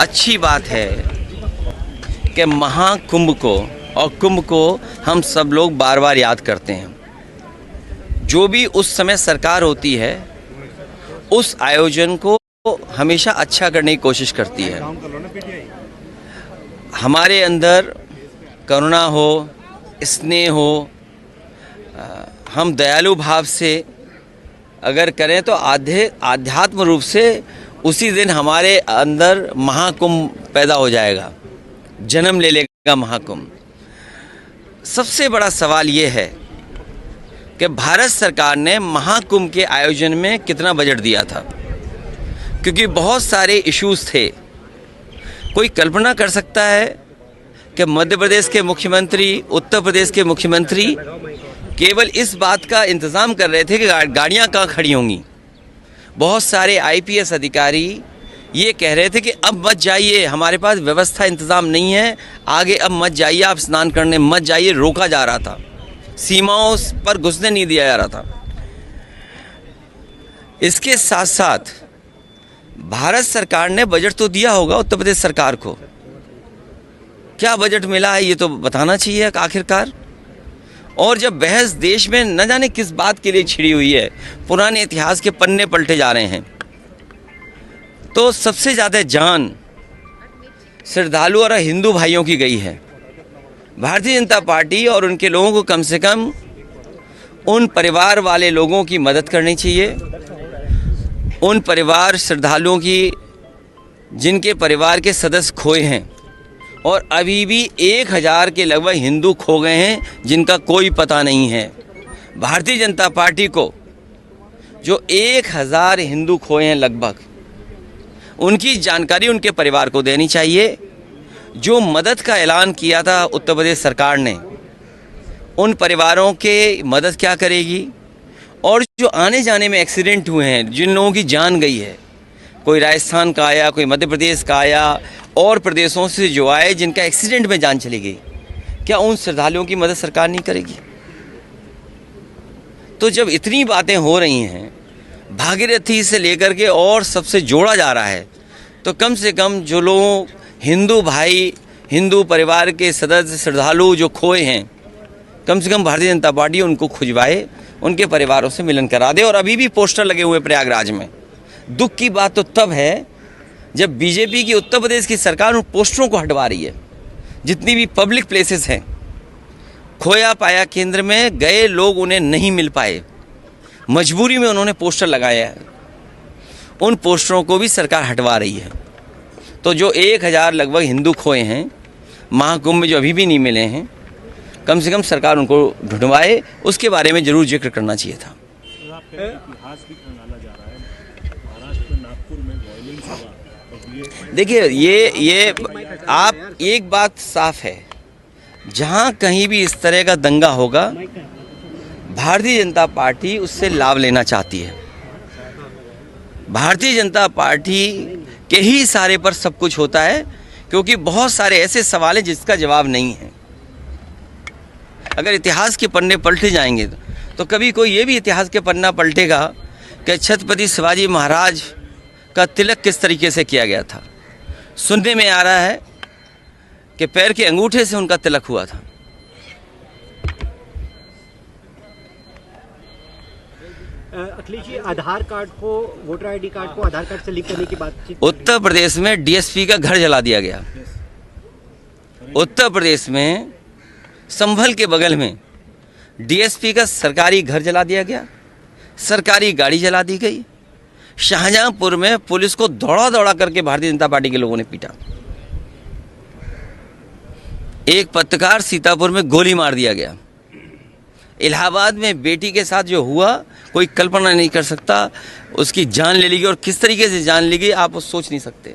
अच्छी बात है कि महाकुंभ को और कुंभ को हम सब लोग बार बार याद करते हैं। जो भी उस समय सरकार होती है उस आयोजन को हमेशा अच्छा करने की कोशिश करती है। हमारे अंदर करुणा हो, स्नेह हो, हम दयालु भाव से अगर करें तो आध्यात्म रूप से उसी दिन हमारे अंदर महाकुंभ पैदा हो जाएगा, जन्म ले लेगा महाकुंभ। सबसे बड़ा सवाल ये है कि भारत सरकार ने महाकुंभ के आयोजन में कितना बजट दिया था, क्योंकि बहुत सारे इश्यूज थे। कोई कल्पना कर सकता है कि मध्य प्रदेश के मुख्यमंत्री, उत्तर प्रदेश के मुख्यमंत्री केवल इस बात का इंतज़ाम कर रहे थे कि गाड़ियाँ कहाँ खड़ी होंगी। बहुत सारे आईपीएस अधिकारी ये कह रहे थे कि अब मत जाइए, हमारे पास व्यवस्था इंतज़ाम नहीं है, आगे अब मत जाइए, आप स्नान करने मत जाइए। रोका जा रहा था, सीमाओं पर घुसने नहीं दिया जा रहा था। इसके साथ साथ भारत सरकार ने बजट तो दिया होगा उत्तर प्रदेश सरकार को, क्या बजट मिला है ये तो बताना चाहिए आखिरकार। और जब बहस देश में न जाने किस बात के लिए छिड़ी हुई है, पुराने इतिहास के पन्ने पलटे जा रहे हैं, तो सबसे ज़्यादा जान श्रद्धालु और हिंदू भाइयों की गई है। भारतीय जनता पार्टी और उनके लोगों को कम से कम उन परिवार वाले लोगों की मदद करनी चाहिए, उन परिवार श्रद्धालुओं की जिनके परिवार के सदस्य खोए हैं, और अभी भी 1000 के लगभग हिंदू खो गए हैं जिनका कोई पता नहीं है। भारतीय जनता पार्टी को जो 1000 हिंदू खोए हैं लगभग, उनकी जानकारी उनके परिवार को देनी चाहिए। जो मदद का ऐलान किया था उत्तर प्रदेश सरकार ने, उन परिवारों के मदद क्या करेगी। और जो आने जाने में एक्सीडेंट हुए हैं, जिन लोगों की जान गई है, कोई राजस्थान का आया, कोई मध्य प्रदेश का आया, और प्रदेशों से जो आए जिनका एक्सीडेंट में जान चली गई, क्या उन श्रद्धालुओं की मदद सरकार नहीं करेगी। तो जब इतनी बातें हो रही हैं, भागीरथी से लेकर के और सबसे जोड़ा जा रहा है, तो कम से कम जो लोग हिंदू भाई, हिंदू परिवार के सदस्य श्रद्धालु जो खोए हैं, कम से कम भारतीय जनता पार्टी उनको खुजवाए, उनके परिवारों से मिलन करा दे। और अभी भी पोस्टर लगे हुए प्रयागराज में। दुख की बात तो तब है जब बीजेपी की उत्तर प्रदेश की सरकार उन पोस्टरों को हटवा रही है। जितनी भी पब्लिक प्लेसेस हैं, खोया पाया केंद्र में गए लोग उन्हें नहीं मिल पाए, मजबूरी में उन्होंने पोस्टर लगाए हैं, उन पोस्टरों को भी सरकार हटवा रही है। तो जो 1000 लगभग हिंदू खोए हैं महाकुंभ में, जो अभी भी नहीं मिले हैं, कम से कम सरकार उनको ढूंढवाए, उसके बारे में ज़रूर जिक्र करना चाहिए था। देखिए, ये आप एक बात साफ है, जहाँ कहीं भी इस तरह का दंगा होगा, भारतीय जनता पार्टी उससे लाभ लेना चाहती है। भारतीय जनता पार्टी के ही इशारे पर सब कुछ होता है, क्योंकि बहुत सारे ऐसे सवाल हैं जिसका जवाब नहीं है। अगर इतिहास के पन्ने पलटे जाएंगे तो कभी कोई ये भी इतिहास के पन्ना पलटेगा कि छत्रपति शिवाजी महाराज का तिलक किस तरीके से किया गया था। सुनने में आ रहा है कि पैर के अंगूठे से उनका तिलक हुआ था। अखिलेश जी, आधार कार्ड को, वोटर आईडी कार्ड को आधार कार्ड से लिंक करने की बातचीत उत्तर प्रदेश में डीएसपी का घर जला दिया गया। उत्तर प्रदेश में संभल के बगल में डीएसपी का सरकारी घर जला दिया गया, सरकारी गाड़ी जला दी गई। शाहजहांपुर में पुलिस को दौड़ा दौड़ा करके भारतीय जनता पार्टी के लोगों ने पीटा। एक पत्रकार सीतापुर में गोली मार दिया गया। इलाहाबाद में बेटी के साथ जो हुआ, कोई कल्पना नहीं कर सकता। उसकी जान ले ली गई, और किस तरीके से जान ली गई आप सोच नहीं सकते।